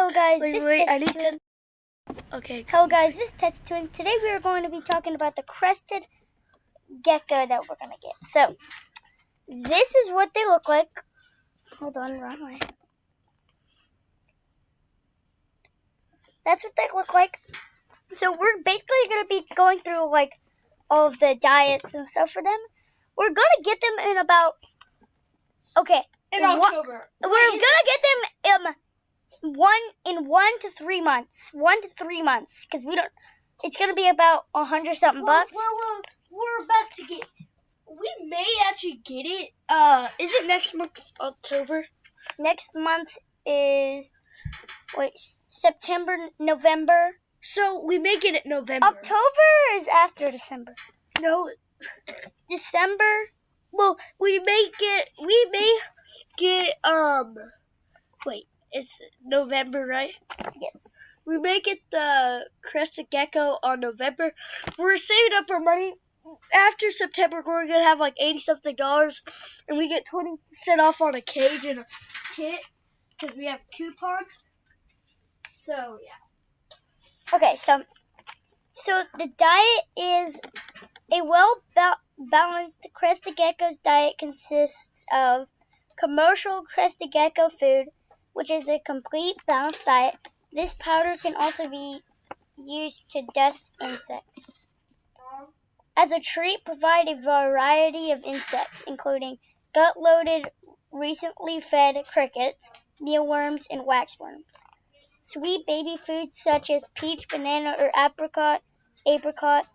Hello guys, Okay. Hello guys, this is Test Twins. Today we are going to be talking about the crested gecko that we're gonna get. So, this is what they look like. Hold on, wrong way. That's what they look like. So we're basically gonna be going through like all of the diets and stuff for them. We're gonna get them in about In October. We're gonna get them in 1 to 3 months. 1 to 3 months, because we don't. It's gonna be about $100-something bucks. Well, we're about to get. We may actually get it. Is it next month, October? Next month is September, November. So we may get it November. October is after December. No, December. well, we may get. Wait, it's November, right? Yes. We may get the crested gecko on November. We're saving up our money. After September, we're gonna have like $80-something, and we get 20% off on a cage and a kit because we have a coupon. So yeah. Okay, so the diet is a well-balanced crested gecko's diet consists of commercial crested gecko food, which is a complete balanced diet. This powder can also be used to dust insects. As a treat, provide a variety of insects, including gut-loaded, recently fed crickets, mealworms, and waxworms. Sweet baby foods such as peach, banana, or apricot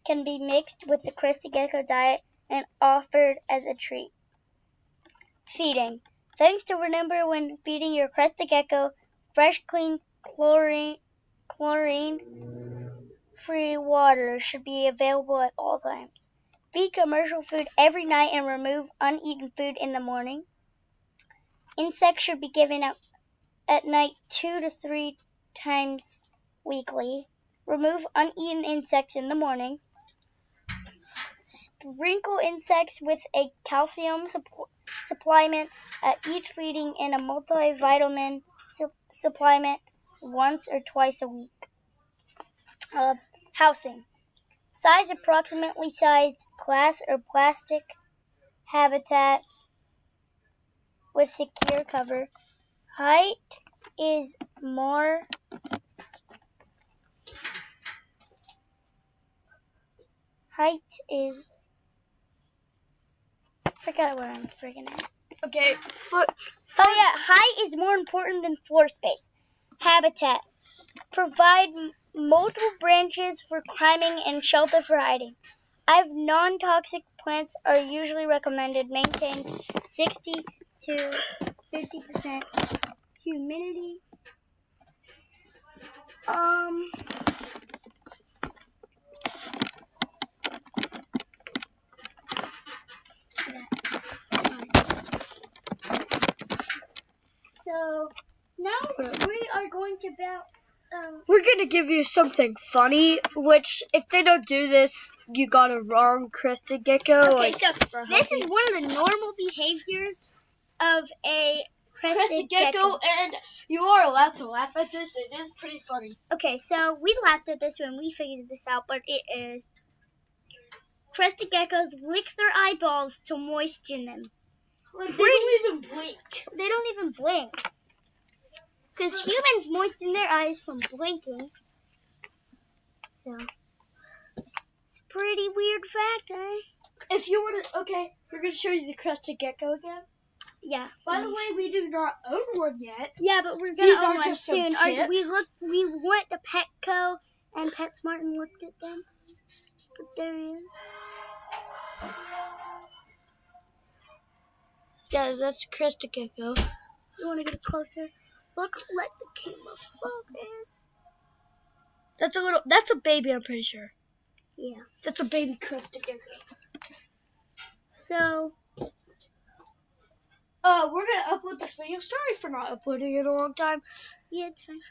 can be mixed with the crested gecko diet and offered as a treat. Feeding. Things to remember when feeding your crested gecko: fresh, clean, chlorine-free water should be available at all times. Feed commercial food every night and remove uneaten food in the morning. Insects should be given out at night 2 to 3 times weekly. Remove uneaten insects in the morning. Sprinkle insects with a calcium supplement at each feeding and a multivitamin supplement once or twice a week. Housing. Size: approximately sized glass or plastic habitat with secure cover. Height is I forgot where I'm freaking at. Okay. Height is more important than floor space. Habitat. Provide multiple branches for climbing and shelter for hiding. Non-toxic plants are usually recommended. Maintain 60 to 50% humidity. So now we are going to We're gonna give you something funny, which if they don't do this, you got a wrong crested gecko. Okay, so this is one of the normal behaviors of a crested gecko. And you are allowed to laugh at this. It is pretty funny. Okay, so we laughed at this when we figured this out, but it is crested geckos lick their eyeballs to moisten them. Like, they don't even blink. They don't even blink. Because humans moisten their eyes from blinking. So, it's a pretty weird fact, eh? If you were to, okay, we're going to show you the crested gecko again. Yeah. By the way, we do not own one yet. Yeah, but we're going to own one just some soon. tips. We went to Petco, and PetSmart and looked at them. But there he is. Yeah, that's crested gecko. You want to get closer? Look, let the camera focus. That's a baby, I'm pretty sure. Yeah. That's a baby crested gecko. So, we're going to upload this video. Sorry for not uploading it in a long time. yeah, it's fine.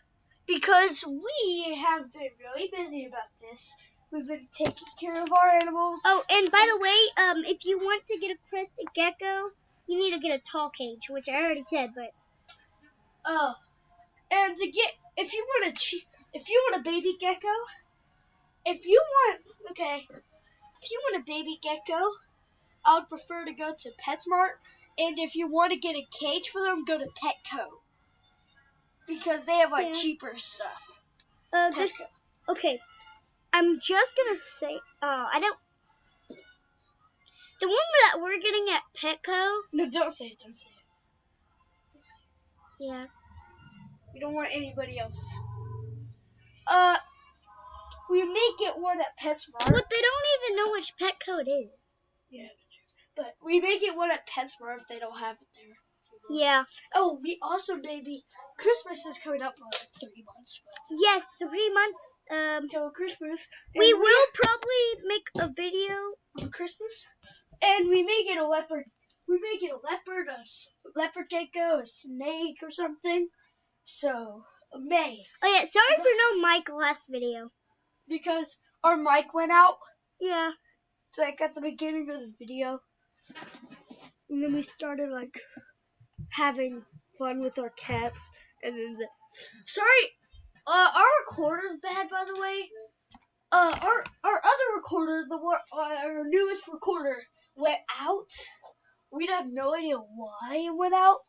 Because we have been really busy about this. We've been taking care of our animals. Oh, and by the way, if you want to get a crested gecko, you need to get a tall cage, which I already said, but... Oh. And if you want a baby gecko, if you want a baby gecko, I would prefer to go to PetSmart. And if you want to get a cage for them, go to Petco because they have like cheaper stuff. Okay. I'm just gonna say, I don't. The one that we're getting at Petco. No, don't say it. Don't say it. Yeah. We don't want anybody else. We may get one at PetSmart. But they don't even know which Petco it is. Yeah, but we may get one at PetSmart if they don't have it there. Yeah. Oh, we also maybe Christmas is coming up in like 3 months. Yes, 3 months. Until Christmas. We will probably make a video on Christmas, and we may get a leopard. We may get a leopard gecko, a snake, or something. So May. Oh yeah, sorry for no mic last video. Because our mic went out. Yeah. So like at the beginning of the video, and then we started like having fun with our cats, and then our recorder's bad, by the way. Our other recorder, our newest recorder, went out. We have no idea why it went out.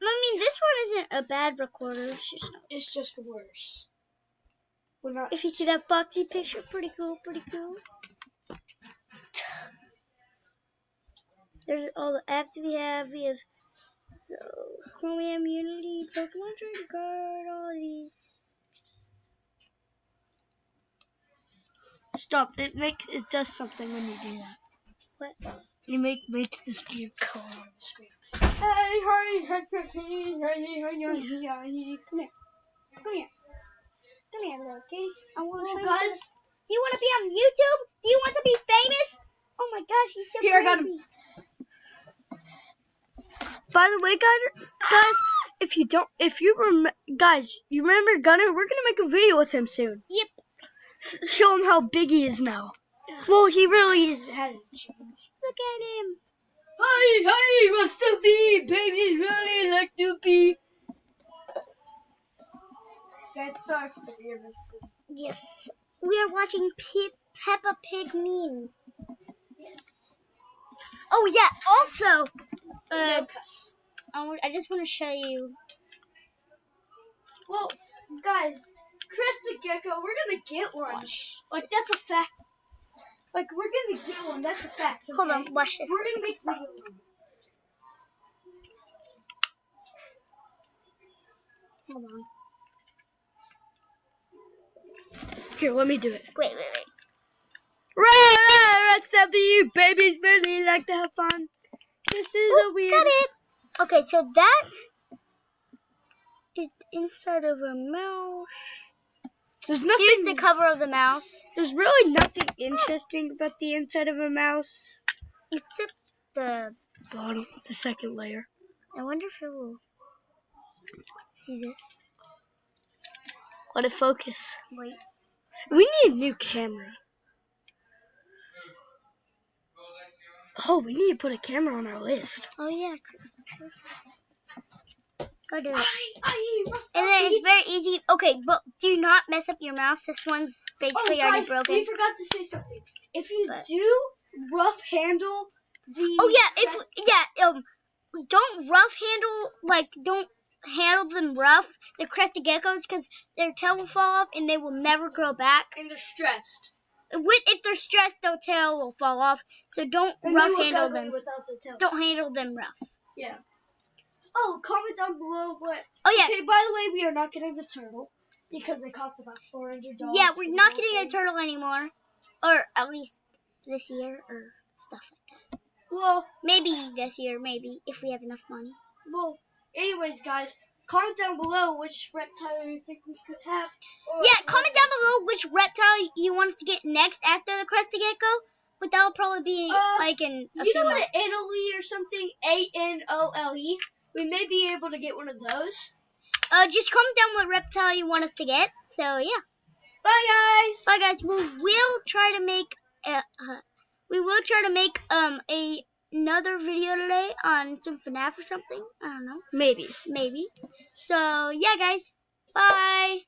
I mean, this one isn't a bad recorder. It's just worse. If you see that boxy picture, pretty cool. There's all the apps we have. We have Chromium, Unity, Pokemon Trading Card, all these. Stop! It does something when you do that. What? You makes this weird color on the screen. Come here, little kitty. I want to show guys. you. Do you want to be on YouTube? Do you want to be famous? Oh my gosh, he's so Here, crazy. I got him. By the way, guys, you remember Gunner? We're gonna make a video with him soon. Yep. Show him how big he is now. Well, he really is. Hasn't changed. Look at him. Hi, what's to be? Babies really like to be. Guys, sorry for the weirdness. Yes. We are watching Peppa Pig meme. Yes. Oh yeah. Also, Cuss. I just want to show you. Well, guys, crested gecko, we're gonna get one. Like that's a fact. Like we're gonna get one. That's a fact. Okay? Hold on. Watch this. We're gonna make videos. Hold on. Here, let me do it. Wait. Rest of you babies really like to have fun. This is a weird. Got it. Okay, so that is inside of a mouse. There's nothing. Here's the cover of the mouse. There's really nothing interesting about the inside of a mouse. Except the bottom, the second layer. I wonder if it will see this. Let it focus. Wait. We need a new camera. Oh, we need to put a camera on our list. Oh yeah, Christmas list. Go do it. And And then it's very easy. Okay, but do not mess up your mouse. This one's basically already broken. We forgot to say something. If you do rough handle the don't rough handle, like don't handle them rough, the crested geckos, because their tail will fall off and they will never grow back. And they're stressed. If they're stressed, their tail will fall off. So don't rough handle them. Don't handle them rough. Yeah. Oh, comment down below what. Oh yeah. Okay, by the way, we are not getting the turtle because they cost about $400. Yeah, we're not getting a turtle anymore, or at least this year, or stuff like that. Well, maybe this year, maybe if we have enough money. Well, anyways, guys, comment down below which reptile you think we could have. Yeah, comment down below which reptile you want us to get next after the crested gecko. But that'll probably be like in a few months. Italy or something? ANOLE. We may be able to get one of those. Just comment down what reptile you want us to get. So yeah. Bye guys. Bye guys. We will try to make another video today on some FNAF or something. I don't know. Maybe. So yeah, guys. Bye.